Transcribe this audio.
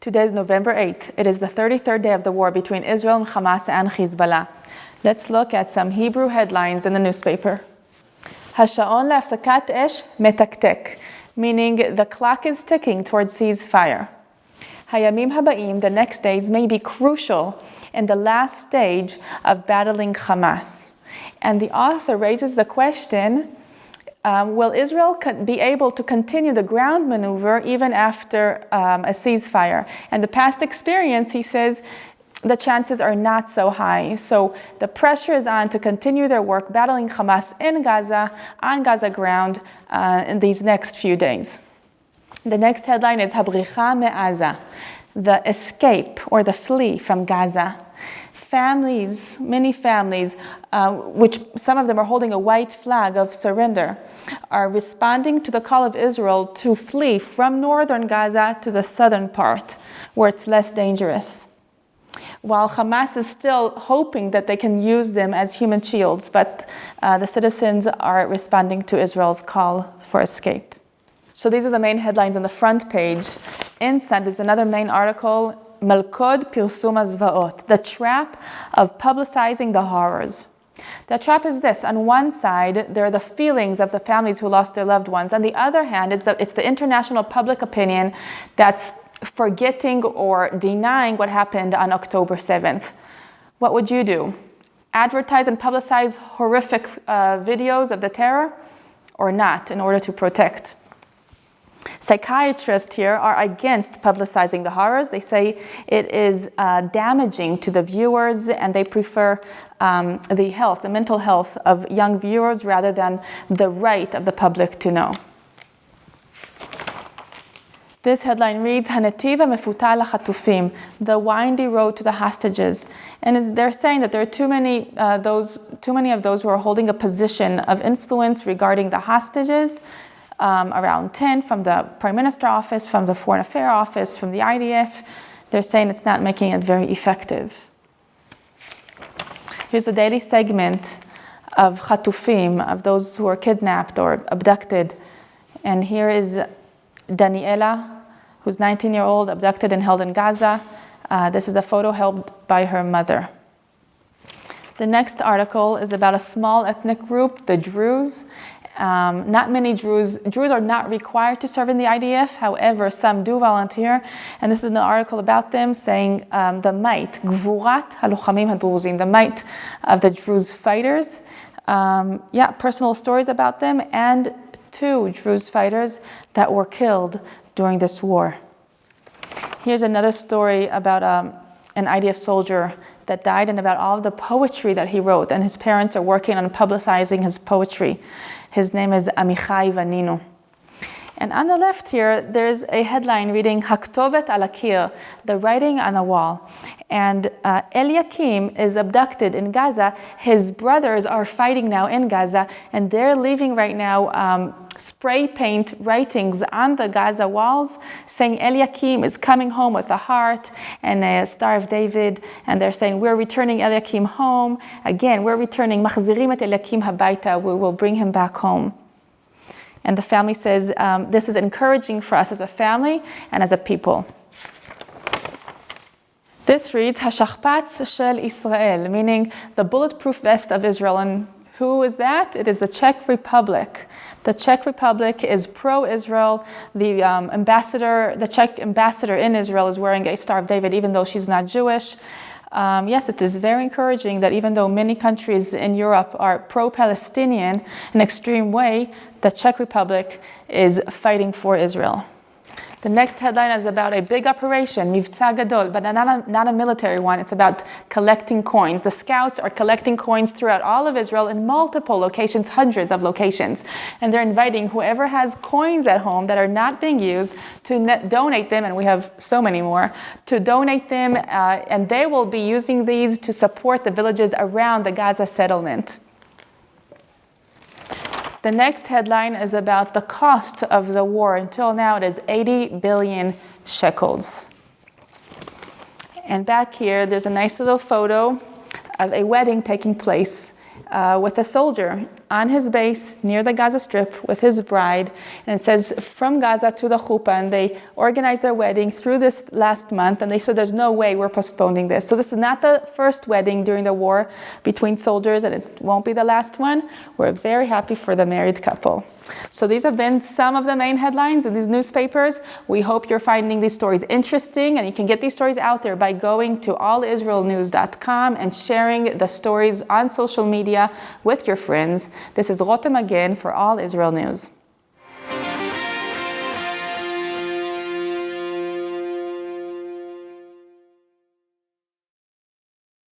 Today is November 8th. It is the 33rd day of the war between Israel and Hamas and Hezbollah. Let's look at some Hebrew headlines in the newspaper. Hasha'on le'afsakat esh metaktek, meaning the clock is ticking towards ceasefire. Hayamim haba'im, the next days, may be crucial in the last stage of battling Hamas. And the author raises the question, will Israel be able to continue the ground maneuver even after a ceasefire? And the past experience, he says, the chances are not so high. So the pressure is on to continue their work battling Hamas in Gaza, on Gaza ground, in these next few days. The next headline is Habricha me'aza, the escape or the flee from Gaza. Families, many families, which some of them are holding a white flag of surrender, are responding to the call of Israel to flee from northern Gaza to the southern part, where it's less dangerous. While Hamas is still hoping that they can use them as human shields, but the citizens are responding to Israel's call for escape. So these are the main headlines on the front page. Inside, there's another main article, Malkod Pirsum HaZvaot, the trap of publicizing the horrors. The trap is this. On one side, there are the feelings of the families who lost their loved ones. On the other hand, it's the international public opinion that's forgetting or denying what happened on October 7th. What would you do? Advertise and publicize horrific videos of the terror or not in order to protect? Psychiatrists here are against publicizing the horrors. They say it is damaging to the viewers, and they prefer the mental health of young viewers rather than the right of the public to know. This headline reads, Hanetiv mefutal lachatufim, the windy road to the hostages. And they're saying that there are too many of those who are holding a position of influence regarding the hostages. Around 10 from the Prime Minister office, from the Foreign Affairs office, from the IDF. They're saying it's not making it very effective. Here's a daily segment of Chatufim, of those who are kidnapped or abducted. And here is Daniela, who's 19-year-old, abducted and held in Gaza. This is a photo held by her mother. The next article is about a small ethnic group, the Druze. Not many Druze are not required to serve in the IDF. However, some do volunteer. And this is an article about them saying the might, Gvurat halochamim hadruzim, the might of the Druze fighters. Personal stories about them, and 2 Druze fighters that were killed during this war. Here's another story about an IDF soldier that died, and about all of the poetry that he wrote. And his parents are working on publicizing his poetry. His name is Amichai Vaninu. And on the left here, there's a headline reading Haktovet al Akir, the writing on the wall. And Eliakim is abducted in Gaza. His brothers are fighting now in Gaza, and they're leaving right now spray paint writings on the Gaza walls saying Eliakim is coming home with a heart and a Star of David. And they're saying, we're returning Eliakim home. Again, we're returning Machzirim et Eliakim habayta. We will bring him back home. And the family says, this is encouraging for us as a family and as a people. This reads, Hashachpatz shel Israel, meaning the bulletproof vest of Israel. And who is that? It is the Czech Republic. The Czech Republic is pro-Israel. The Czech ambassador in Israel is wearing a Star of David, even though she's not Jewish. Yes, it is very encouraging that even though many countries in Europe are pro-Palestinian in an extreme way, the Czech Republic is fighting for Israel. The next headline is about a big operation, Mivtza Gadol, but not a military one. It's about collecting coins. The scouts are collecting coins throughout all of Israel in multiple locations, hundreds of locations. And they're inviting whoever has coins at home that are not being used to donate them, and we have so many more, to donate them, and they will be using these to support the villages around the Gaza settlement. The next headline is about the cost of the war. Until now, it is 80 billion shekels. And back here, there's a nice little photo of a wedding taking place with a soldier. on his base near the Gaza Strip with his bride, and it says from Gaza to the chuppah, and they organized their wedding through this last month, and they said there's no way we're postponing this. So this is not the first wedding during the war between soldiers, and it won't be the last one. We're very happy for the married couple. So these have been some of the main headlines in these newspapers. We hope you're finding these stories interesting, and you can get these stories out there by going to allisraelnews.com and sharing the stories on social media with your friends. This is Rotem Magen for All Israel News.